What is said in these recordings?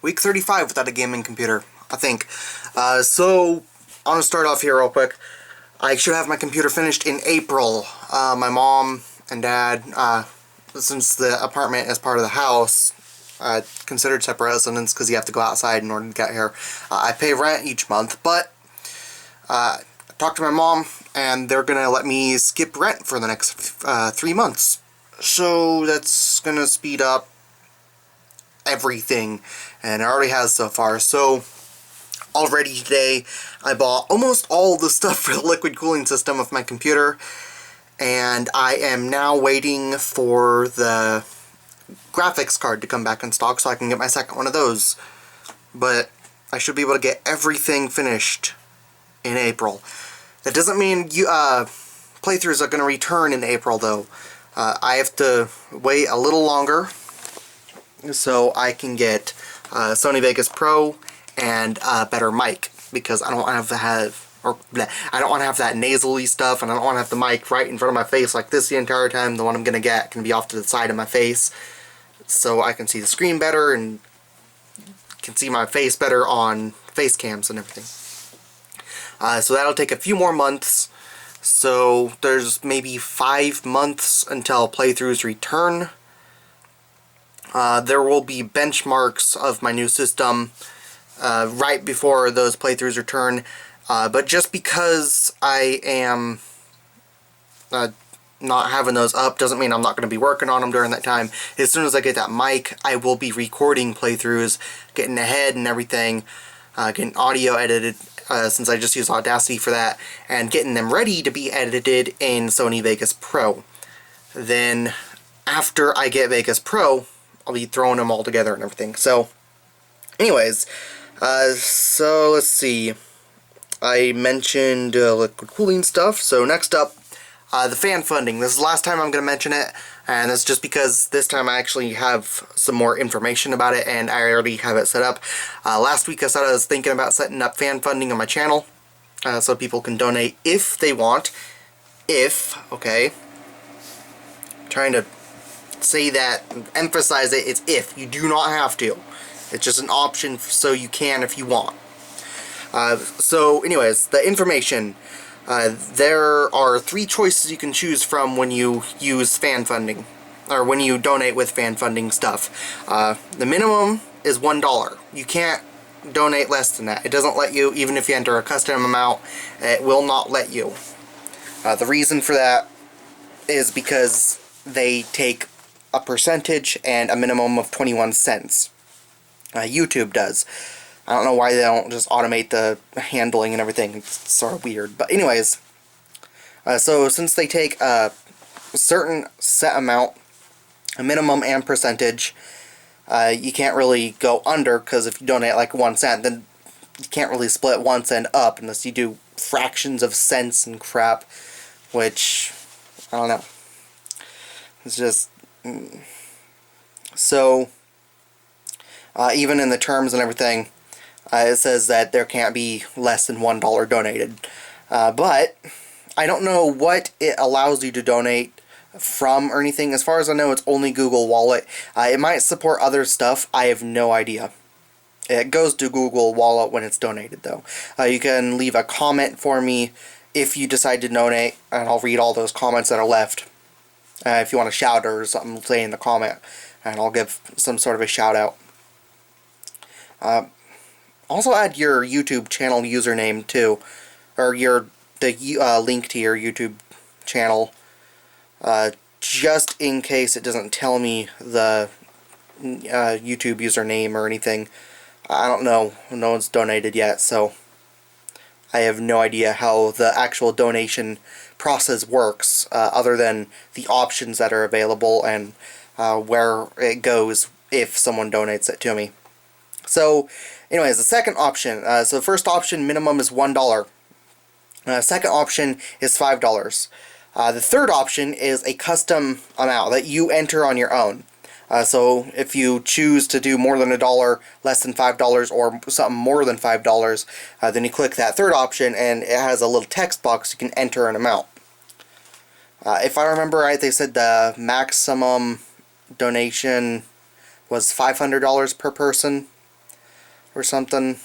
week 35 without a gaming computer, I think. So, I'm gonna start off here real quick. I should have my computer finished in April. My mom and dad, since the apartment is part of the house, considered separate residence because you have to go outside in order to get here. I pay rent each month, but I talked to my mom, and they're gonna let me skip rent for the next 3 months. So that's gonna speed up everything, and it already has so far. So already today I bought almost all the stuff for the liquid cooling system of my computer, and I am now waiting for the graphics card to come back in stock so I can get my second one of those. But I should be able to get everything finished in April. That doesn't mean playthroughs are going to return in April though. I have to wait a little longer so I can get Sony Vegas Pro and a better mic, because I don't want to have that nasally stuff, and I don't want to have the mic right in front of my face like this the entire time. The one I'm gonna get can be off to the side of my face, so I can see the screen better and can see my face better on face cams and everything. So that'll take a few more months. So there's maybe 5 months until playthroughs return. There will be benchmarks of my new system right before those playthroughs return, but just because I am not having those up doesn't mean I'm not going to be working on them during that time. As soon as I get that mic, I will be recording playthroughs, getting ahead and everything, getting audio edited, since I just use Audacity for that, and getting them ready to be edited in Sony Vegas Pro. Then after I get Vegas Pro, I'll be throwing them all together and everything. So anyways, so let's see. I mentioned liquid cooling stuff, so next up, the fan funding. This is the last time I'm going to mention it, and that's just because this time I actually have some more information about it, and I already have it set up. Last week I said I was thinking about setting up fan funding on my channel, so people can donate if they want. Okay. I'm trying to say that, emphasize it, it's if. You do not have to. It's just an option, so you can if you want. So anyways, the information. There are 3 choices you can choose from when you use fan funding, or when you donate with fan funding stuff. The minimum is $1. You can't donate less than that. It doesn't let you, even if you enter a custom amount, it will not let you. The reason for that is because they take a percentage and a minimum of 21 cents. YouTube does. I don't know why they don't just automate the handling and everything. It's sort of weird. But anyways, so since they take a certain set amount, a minimum and percentage, you can't really go under, because if you donate like 1 cent, then you can't really split 1 cent up unless you do fractions of cents and crap, which, I don't know. It's just... So, even in the terms and everything, it says that there can't be less than $1 donated. But I don't know what it allows you to donate from or anything. As far as I know, it's only Google Wallet. It might support other stuff. I have no idea. It goes to Google Wallet when it's donated, though. You can leave a comment for me if you decide to donate, and I'll read all those comments that are left. If you want a shout or something, say in the comment, and I'll give some sort of a shout out. Also add your YouTube channel username too, or the link to your YouTube channel, just in case it doesn't tell me the YouTube username or anything. I don't know. No one's donated yet, so I have no idea how the actual donation process works, other than the options that are available and where it goes if someone donates it to me. So, anyways, the second option. So the first option, minimum is $1. Second option is $5. The third option is a custom amount that you enter on your own. So if you choose to do more than $1, less than $5, or something more than $5, then you click that third option, and it has a little text box. You can enter an amount. If I remember right, they said the maximum donation was $500 per person. or something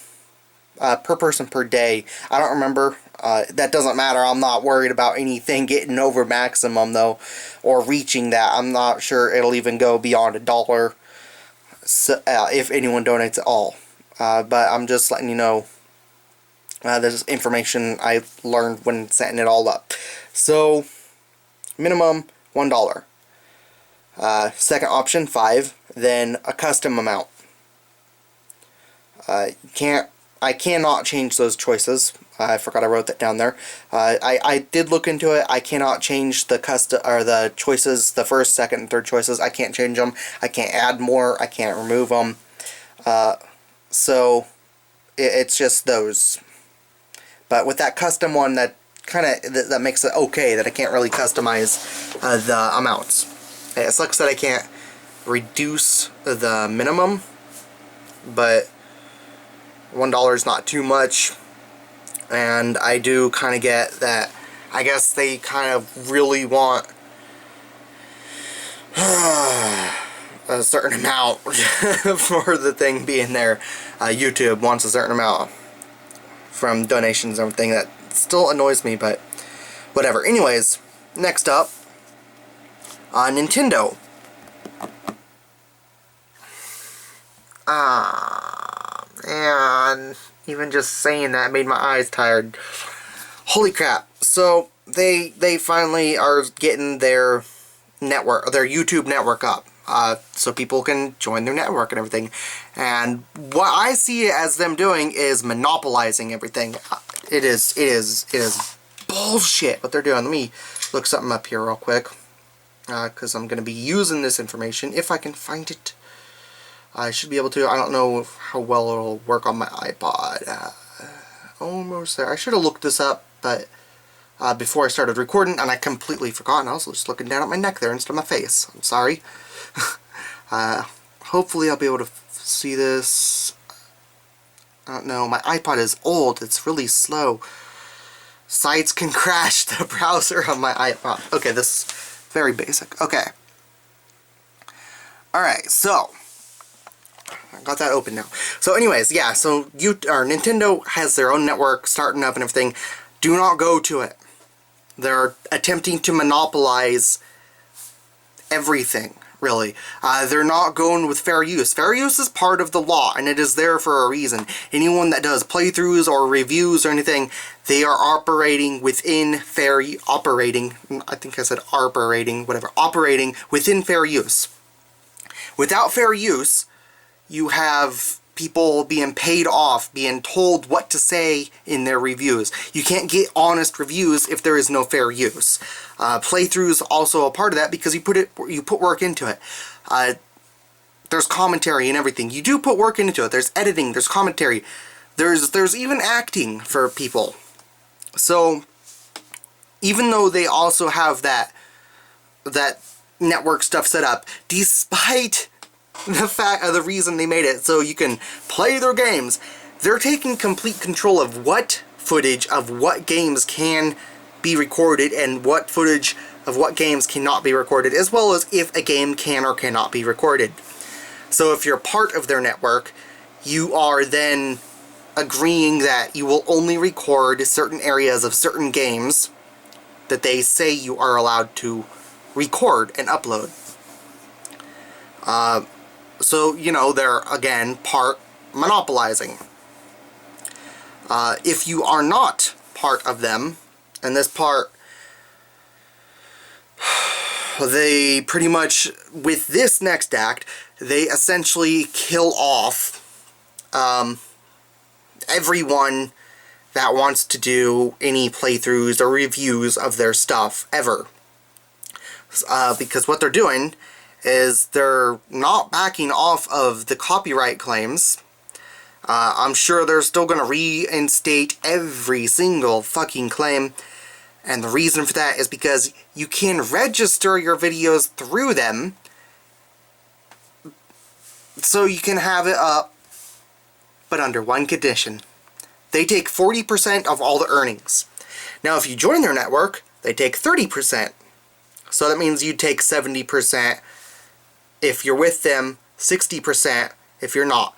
per person per day. I don't remember. That doesn't matter. I'm not worried about anything getting over maximum though, or reaching that. I'm not sure it'll even go beyond $1, so, if anyone donates at all. But I'm just letting you know. This is information I learned when setting it all up. So, minimum $1. Second option, 5. Then a custom amount. I cannot change those choices. I forgot I wrote that down there. I did look into it. I cannot change the the choices, the first, second, and third choices. I can't change them. I can't add more. I can't remove them. So it's just those. But with that custom one, that kind of that makes it okay that I can't really customize the amounts. It sucks that I can't reduce the minimum, but $1 is not too much, and I do kind of get that. I guess they kind of really want a certain amount for the thing being there. YouTube wants a certain amount from donations and everything. That still annoys me, but whatever. Anyways, next up, Nintendo. And even just saying that made my eyes tired. Holy crap. So they finally are getting their network, their YouTube network up, so people can join their network and everything. And what I see as them doing is monopolizing everything. It is bullshit what they're doing. Let me look something up here real quick, because I'm going to be using this information if I can find it. I should be able to. I don't know how well it'll work on my iPod. Almost there. I should have looked this up, but before I started recording, and I completely forgot. I was just looking down at my neck there instead of my face. I'm sorry. Hopefully I'll be able to see this. I don't know. My iPod is old. It's really slow. Sites can crash the browser on my iPod. Okay, this is very basic. Okay. Alright, so I got that open now. So anyways, yeah, so Nintendo has their own network starting up and everything. Do not go to it. They're attempting to monopolize everything, really. They're not going with fair use. Fair use is part of the law, and it is there for a reason. Anyone that does playthroughs or reviews or anything, they are operating within operating within fair use. Without fair use, you have people being paid off, being told what to say in their reviews. You can't get honest reviews if there is no fair use. Playthroughs also a part of that because you put work into it. There's commentary and everything. You do put work into it. There's editing, there's commentary, there's even acting for people. So even though they also have that network stuff set up, despite the reason they made it so you can play their games, they're taking complete control of what footage of what games can be recorded and what footage of what games cannot be recorded, as well as if a game can or cannot be recorded. So if you're part of their network, you are then agreeing that you will only record certain areas of certain games that they say you are allowed to record and upload. So, you know, they're, again, part monopolizing. If you are not part of them, and this part, they pretty much, with this next act, they essentially kill off everyone that wants to do any playthroughs or reviews of their stuff, ever. Because what they're doing is they're not backing off of the copyright claims. I'm sure they're still going to reinstate every single fucking claim, and the reason for that is because you can register your videos through them, so you can have it up, but under one condition. They take 40% of all the earnings. Now if you join their network, they take 30%. So that means you take 70% if you're with them, 60% if you're not.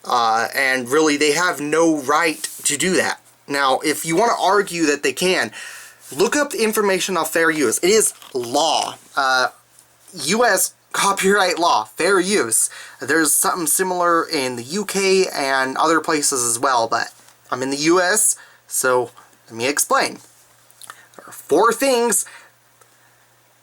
and really they have no right to do that. Now, if you want to argue that they can, look up the information on fair use. It is law. U.S. copyright law, fair use. There's something similar in the UK and other places as well, but I'm in the US, so let me explain. There are 4 things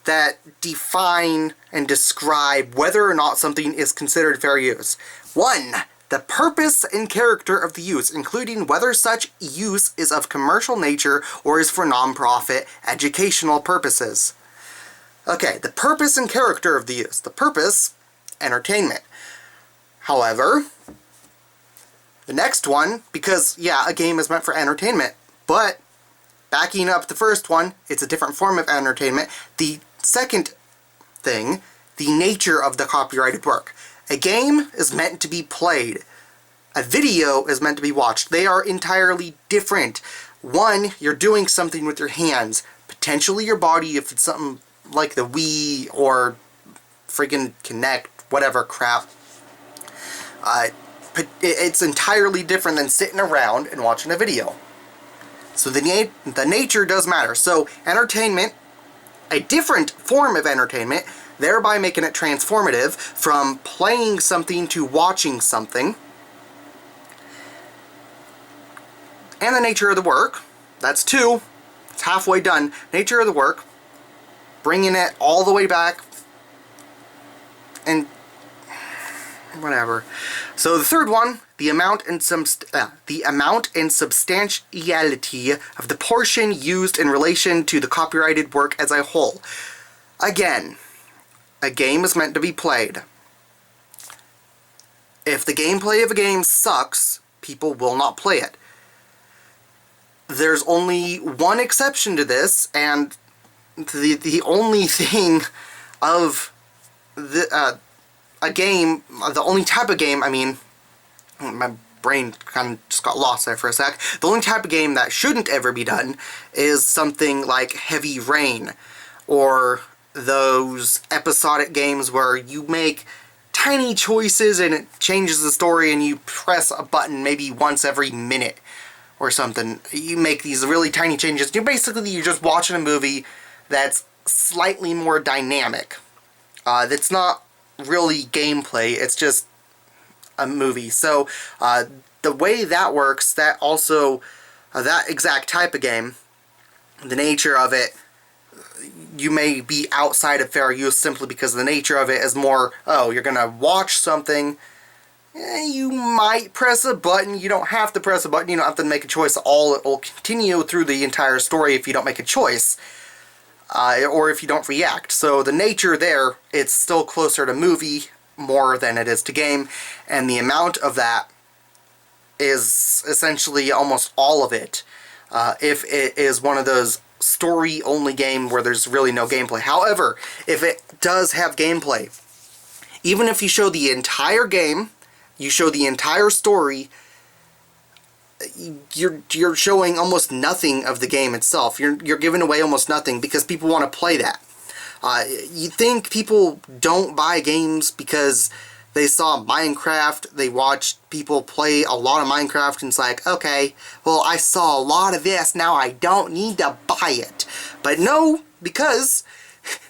that define and describe whether or not something is considered fair use. 1. The purpose and character of the use, including whether such use is of commercial nature or is for non-profit educational purposes. Okay, the purpose and character of the use. The purpose, entertainment. However, the next one, because, yeah, a game is meant for entertainment, but backing up the first one, it's a different form of entertainment. The second thing, the nature of the copyrighted work. A game is meant to be played. A video is meant to be watched. They are entirely different. One, you're doing something with your hands, potentially your body if it's something like the Wii or friggin' Kinect, whatever crap. It's entirely different than sitting around and watching a video. So the nature does matter. So entertainment, a different form of entertainment, thereby making it transformative from playing something to watching something. And the nature of the work, that's 2. It's halfway done. Nature of the work, bringing it all the way back, and whatever. So the third one, the amount and substantiality of the portion used in relation to the copyrighted work as a whole. Again, a game is meant to be played. If the gameplay of a game sucks, people will not play it. There's only one exception to this, and the only thing of a game, the only type of game, I mean, my brain kind of just got lost there for a sec. The only type of game that shouldn't ever be done is something like Heavy Rain, or those episodic games where you make tiny choices and it changes the story and you press a button maybe once every minute or something. You make these really tiny changes. You're just watching a movie that's slightly more dynamic. That's not really gameplay, it's just a movie. So the way that works, that also, that exact type of game, the nature of it, you may be outside of fair use simply because the nature of it is more, oh, you're gonna watch something, you might press a button, you don't have to press a button, you don't have to make a choice at all, it will continue through the entire story if you don't make a choice. Or if you don't react. So the nature there, it's still closer to movie more than it is to game, and the amount of that is essentially almost all of it. If it is one of those story-only game where there's really no gameplay. However, if it does have gameplay, even if you show the entire game, you show the entire story, you're showing almost nothing of the game itself. You're giving away almost nothing because people want to play that. You think people don't buy games because they saw Minecraft, they watched people play a lot of Minecraft, and it's like, okay, well, I saw a lot of this, now I don't need to buy it. But no, because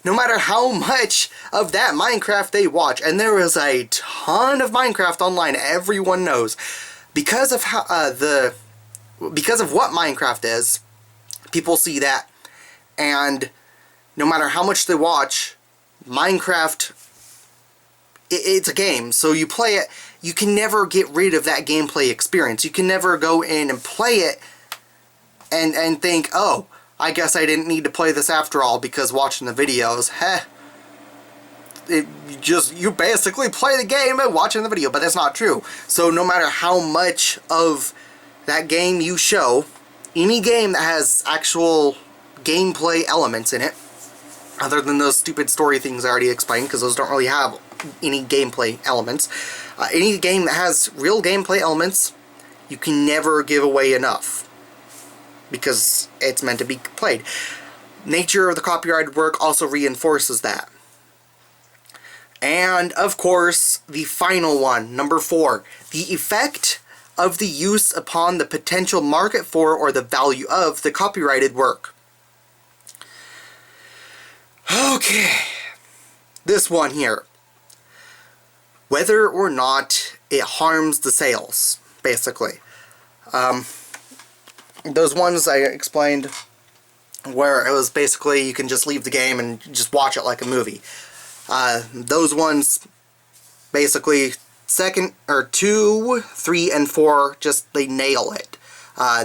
no matter how much of that Minecraft they watch, and there is a ton of Minecraft online, everyone knows, because of how because of what Minecraft is, people see that, and no matter how much they watch, Minecraft, it's a game, so you play it, you can never get rid of that gameplay experience. You can never go in and play it and think, oh, I guess I didn't need to play this after all because watching the videos, you basically play the game and watching the video, but that's not true. So no matter how much of that game you show, any game that has actual gameplay elements in it, other than those stupid story things I already explained, because those don't really have any gameplay elements, any game that has real gameplay elements, you can never give away enough, because it's meant to be played. Nature of the copyrighted work also reinforces that. And, of course, the final one, number 4. The effect of the use upon the potential market for or the value of the copyrighted work. Okay. This one here. Whether or not it harms the sales, basically. Those ones I explained where it was basically you can just leave the game and just watch it like a movie. Those ones, basically, 2, 3, and 4, just they nail it.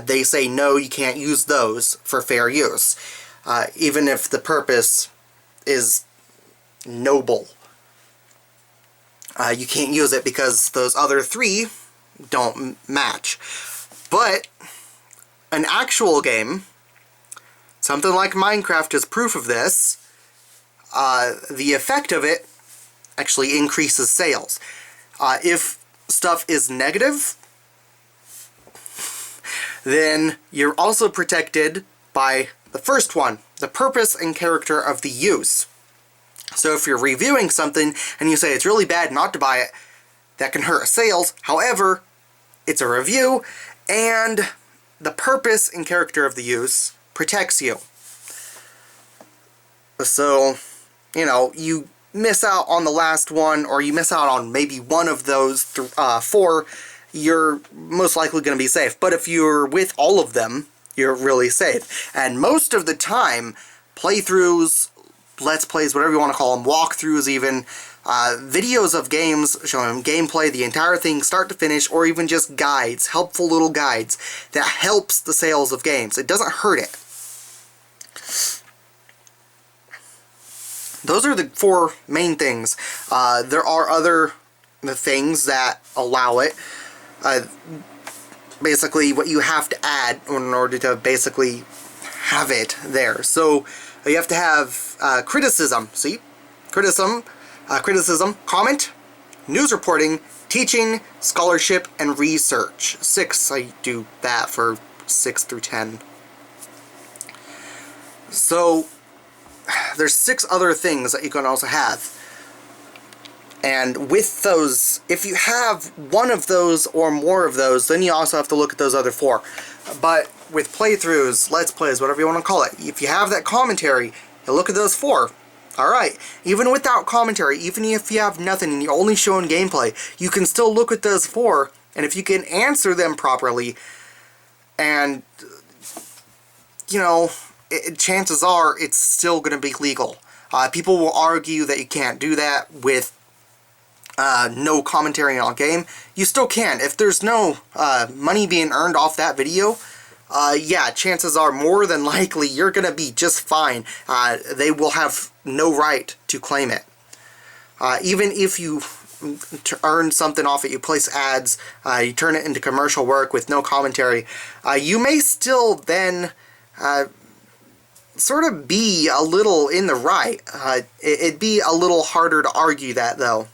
They say no, you can't use those for fair use, even if the purpose is noble. You can't use it because those other 3 don't match. But an actual game, something like Minecraft is proof of this, the effect of it actually increases sales. If stuff is negative, then you're also protected by the first one, the purpose and character of the use. So if you're reviewing something and you say it's really bad not to buy it, that can hurt sales. However, it's a review, and the purpose and character of the use protects you. So, you know, you miss out on the last one, or you miss out on maybe one of those 4, you're most likely going to be safe. But if you're with all of them, you're really safe. And most of the time, playthroughs, let's plays, whatever you want to call them, walkthroughs even, videos of games showing gameplay, the entire thing, start to finish, or even just guides, helpful little guides, that helps the sales of games. It doesn't hurt it. Those are the 4 main things. There are other things that allow it. Basically, what you have to add in order to basically have it there. So, you have to have criticism. See? Criticism, comment, news reporting, teaching, scholarship, and research. 6, I do that for 6 through 10. So, there's 6 other things that you can also have. And with those, if you have one of those or more of those, then you also have to look at those other 4. But with playthroughs, let's plays, whatever you want to call it, if you have that commentary, you look at those 4. Alright, even without commentary, even if you have nothing and you're only showing gameplay, you can still look at those 4, and if you can answer them properly, and, you know, chances are it's still going to be legal. People will argue that you can't do that with no commentary on a game. You still can. If there's no money being earned off that video, yeah, chances are more than likely you're going to be just fine. They will have no right to claim it. Even if you earn something off it, you place ads, you turn it into commercial work with no commentary, you may still then sort of be a little in the right. It'd be a little harder to argue that, though.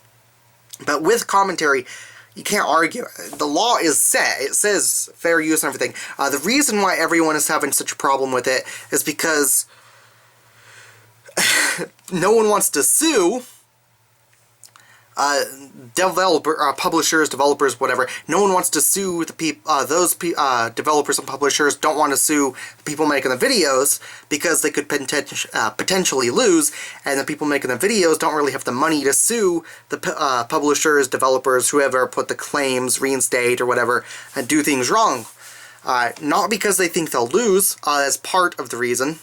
But with commentary, you can't argue. The law is set. It says fair use and everything. The reason why everyone is having such a problem with it is because no one wants to sue publishers, developers, whatever. No one wants to sue the developers and publishers don't want to sue the people making the videos because they could potentially lose, and the people making the videos don't really have the money to sue the publishers, developers, whoever put the claims, reinstate, or whatever, and do things wrong. Not because they think they'll lose, that's part of the reason,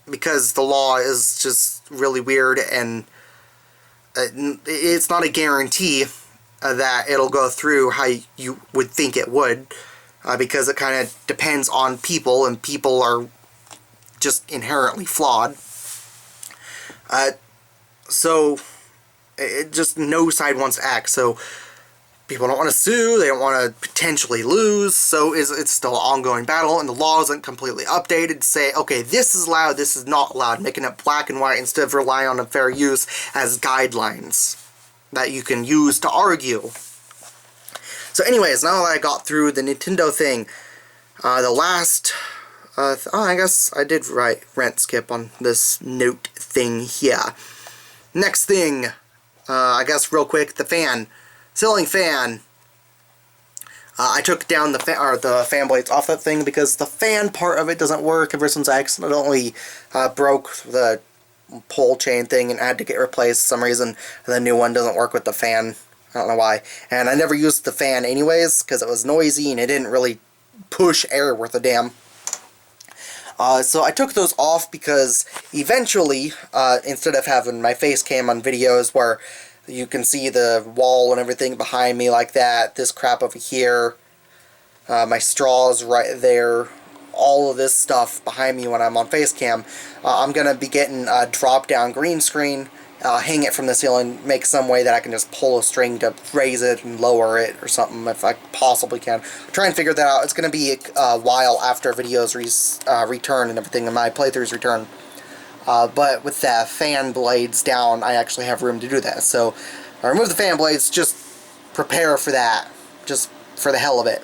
because the law is just really weird, and it's not a guarantee that it'll go through how you would think it would, because it kind of depends on people, and people are just inherently flawed. So, just no side wants to act. So, people don't want to sue, they don't want to potentially lose, so it's still an ongoing battle, and the law isn't completely updated to say, okay, this is allowed, this is not allowed, making it black and white instead of relying on a fair use as guidelines that you can use to argue. So anyways, now that I got through the Nintendo thing, the last, I guess I did write rent skip on this note thing here. Next thing, I guess real quick, the fan, ceiling fan. I took down the fan blades off that thing because the fan part of it doesn't work ever since I accidentally broke the pole chain thing and had to get replaced for some reason. And the new one doesn't work with the fan. I don't know why. And I never used the fan anyways because it was noisy and it didn't really push air worth a damn. So I took those off because eventually, instead of having my face cam on videos where you can see the wall and everything behind me like that, this crap over here, my straws right there, all of this stuff behind me when I'm on face cam, I'm going to be getting a drop-down green screen, hang it from the ceiling, make some way that I can just pull a string to raise it and lower it or something if I possibly can. I'll try and figure that out. It's going to be a while after videos return and everything, and my playthroughs return. But with the fan blades down, I actually have room to do that. So I remove the fan blades, just prepare for that, just for the hell of it.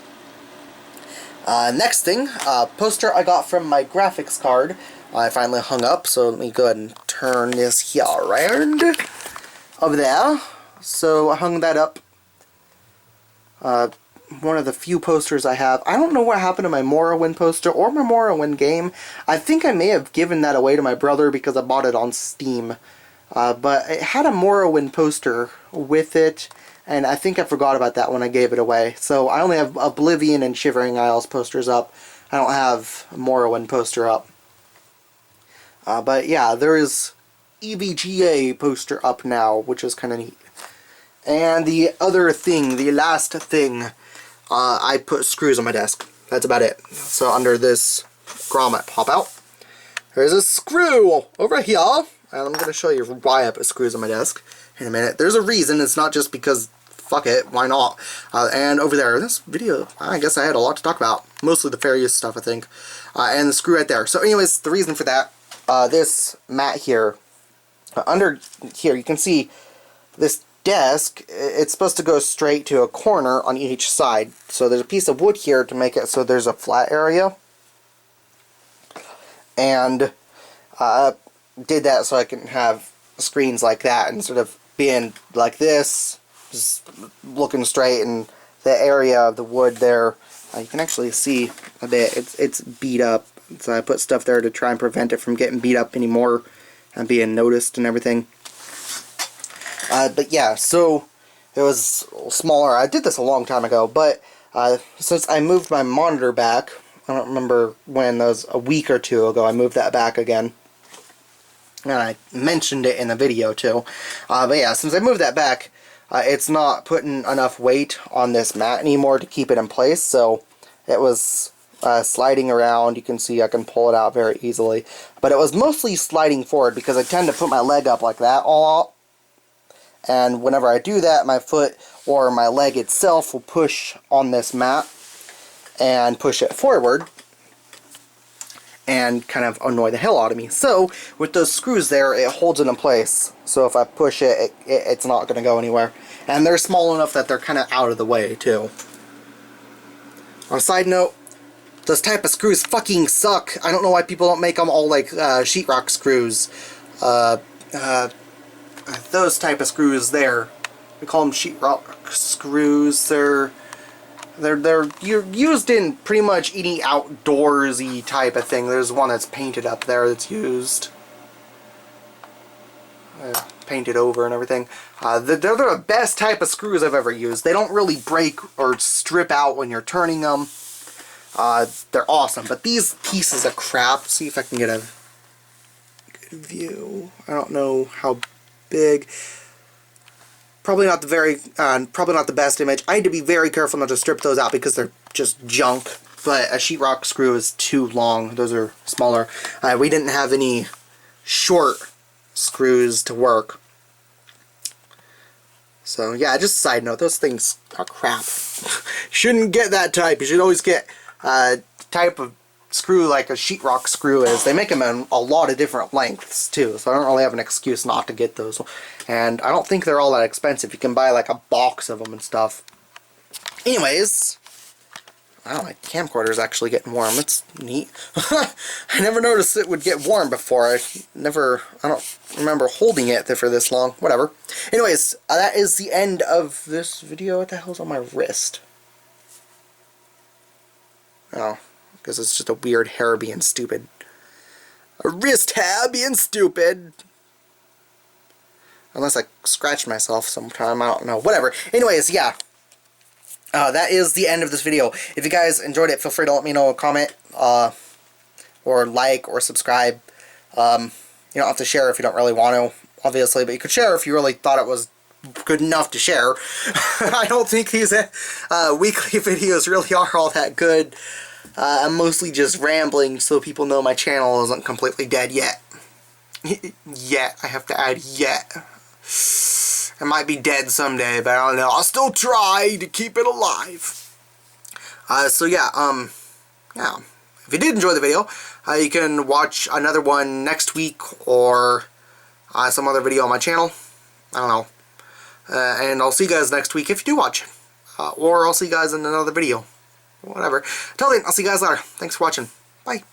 Next thing, poster I got from my graphics card. I finally hung up, so let me go ahead and turn this here around over there. So I hung that up. One of the few posters I have. I don't know what happened to my Morrowind poster or my Morrowind game. I think I may have given that away to my brother because I bought it on Steam. But it had a Morrowind poster with it, and I think I forgot about that when I gave it away. So I only have Oblivion and Shivering Isles posters up. I don't have a Morrowind poster up. But yeah, there is EVGA poster up now, which is kind of neat. And the other thing, the last thing, I put screws on my desk. That's about it. So under this grommet pop out, there's a screw over here. And I'm going to show you why I put screws on my desk in a minute. There's a reason. It's not just because, fuck it, why not? And over there, this video, I guess I had a lot to talk about. Mostly the fair use stuff, I think. And the screw right there. So anyways, the reason for that, this mat here, under here, you can see this desk, it's supposed to go straight to a corner on each side. So there's a piece of wood here to make it so there's a flat area. And did that so I can have screens like that instead of being like this, just looking straight, and the area of the wood there, you can actually see a bit, it's beat up. So I put stuff there to try and prevent it from getting beat up anymore and being noticed and everything. But yeah, so it was smaller. I did this a long time ago, but since I moved my monitor back, I don't remember when, that was a week or two ago, I moved that back again. And I mentioned it in the video too. But yeah, since I moved that back, it's not putting enough weight on this mat anymore to keep it in place, so it was sliding around. You can see I can pull it out very easily. But it was mostly sliding forward because I tend to put my leg up like that a lot. And whenever I do that, my foot or my leg itself will push on this mat and push it forward and kind of annoy the hell out of me. So with those screws there, it holds it in place. So if I push it, it's not going to go anywhere. And they're small enough that they're kind of out of the way too. On a side note, those type of screws fucking suck. I don't know why people don't make them all like sheetrock screws. Those type of screws there, we call them sheetrock screws. They're used in pretty much any outdoorsy type of thing. There's one that's painted up there that's used, painted over and everything. They're the best type of screws I've ever used. They don't really break or strip out when you're turning them. They're awesome, but these pieces of crap, see if I can get a good view. I don't know how big. Probably not the best image. I had to be very careful not to strip those out because they're just junk. But a sheetrock screw is too long. Those are smaller. We didn't have any short screws to work. So yeah, just a side note, those things are crap. Shouldn't get that type. You should always get a type of screw like a sheetrock screw is. They make them in a lot of different lengths too, so I don't really have an excuse not to get those. And I don't think they're all that expensive. You can buy like a box of them and stuff. Anyways, Wow, my camcorder is actually getting warm. That's neat. I never noticed it would get warm before. I don't remember holding it for this long. Whatever. Anyways, that is the end of this video. What the hell's on my wrist? Oh, because it's just a weird hair being stupid. A wrist hair being stupid. Unless I scratched myself sometime, I don't know. Whatever. Anyways, yeah. That is the end of this video. If you guys enjoyed it, feel free to let me know, comment, or like, or subscribe. You don't have to share if you don't really want to, obviously, but you could share if you really thought it was good enough to share. I don't think these weekly videos really are all that good. I'm mostly just rambling so people know my channel isn't completely dead yet. Yet. I have to add yet. It might be dead someday, but I don't know. I'll still try to keep it alive. So yeah, yeah. If you did enjoy the video, you can watch another one next week or some other video on my channel. I don't know. And I'll see you guys next week if you do watch it. Or I'll see you guys in another video. Whatever. Till then, I'll see you guys later. Thanks for watching. Bye.